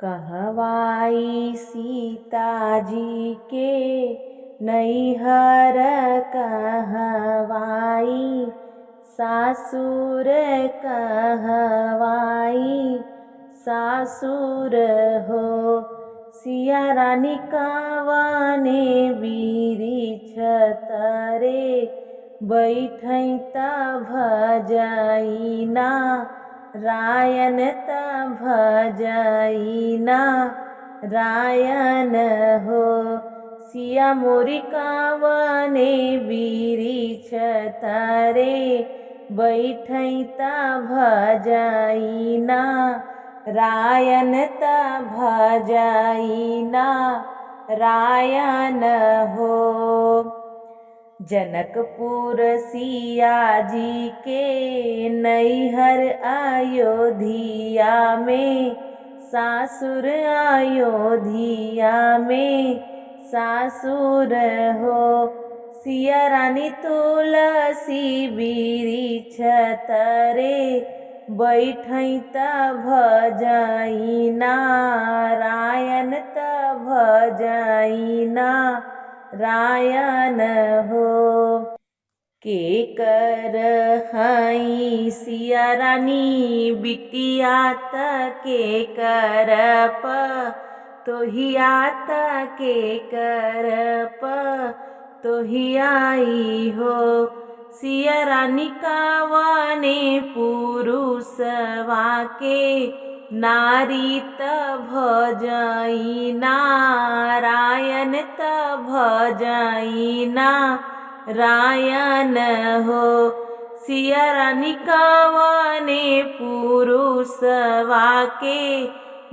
कहवाई सीताजी के नैहर कहवाई सासुर कहवाई सासुर हो। सिया रानी कावने बिरिछ तरे बैठई त भजईना रायन त भजईना रायन हो। सिया मोरी कावने बिरिछ तरे बैठई त भजईना रायन त भजईना रायन हो। जनकपुर सिया जी के नैहर अयोध्या में सासुर अयोध्या में सासुर हो। सिया रानी तुलसी बिरिछ तरे बैठई त भजईना रायन त भजईना रायन हो। के कर हई सिया रानी बिटिया त के कर तोहिया त के कर तोहियाई हो। सिया रानी कावने पुरुषवा के नारी त भजईना रायन त भजईना रायन हो। सिया रानी कावने पुरुषवा के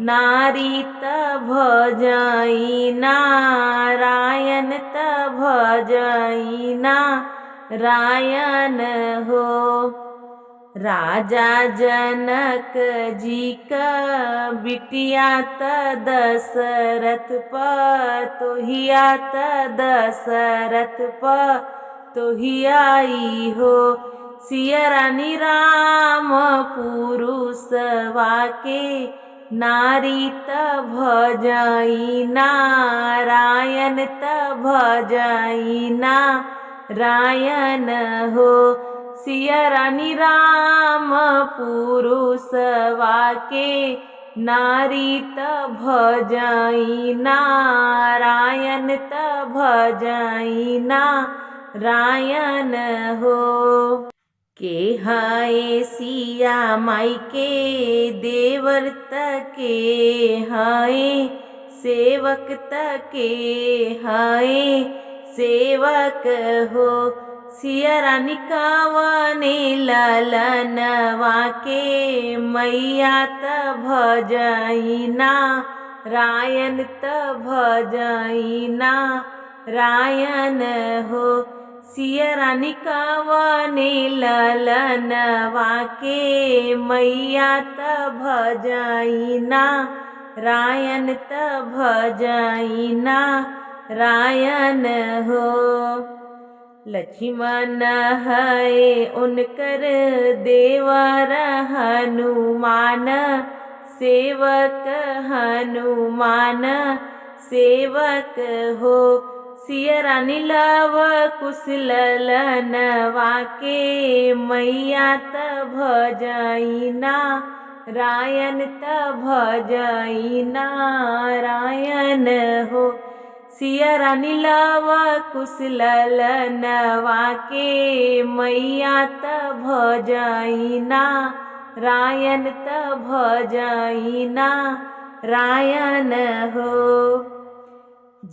नारी त भजईना रायन त भजईना रायन हो। राजा जनक जी का बिटिया त दशरथ तोहिया त दशरथ तोहियाई हो। सिया रानी राम पुरुषवा के नारी त भजईना रायन त भजईना रायन हो। सिया रानी राम पुरुषवा के नारी त भजईना रायन त भजईना रायन हो। के हाय सिया माई के देवर त के हाय सेवक त के हाय सेवक हो। सिया रानी कावने ललनवा के मैया त भजईना रायन त भजईना रायन हो। सिया रानी कावने ललनवा के मैया त भजईना रायन त भजईना रायन हो। लक्ष्मण है उनकर देवर हनुमान सेवक हनुमान सेवक हो। सिया रानी लव कुश ललनवा के मैया त भजईना रायन त भजईना रायन हो। सिया रानी लव कुश ललनवा के मैया त भजईना रायन त भजईना रायन हो।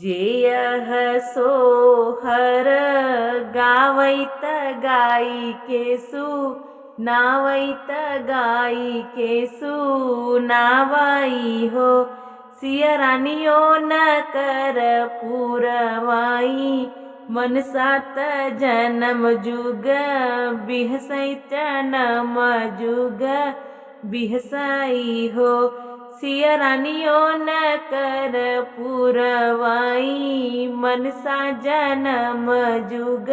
जेयह सोहर गावई त गाई के सु नावई त गाई के सु नावई हो। सिया रानियो न कर पुरवाई मनसा त जन्म जुग बिहसई जन्म जुग बिहसई हो। सिया रानियो न कर पुरवाई मनसा जन्म जुग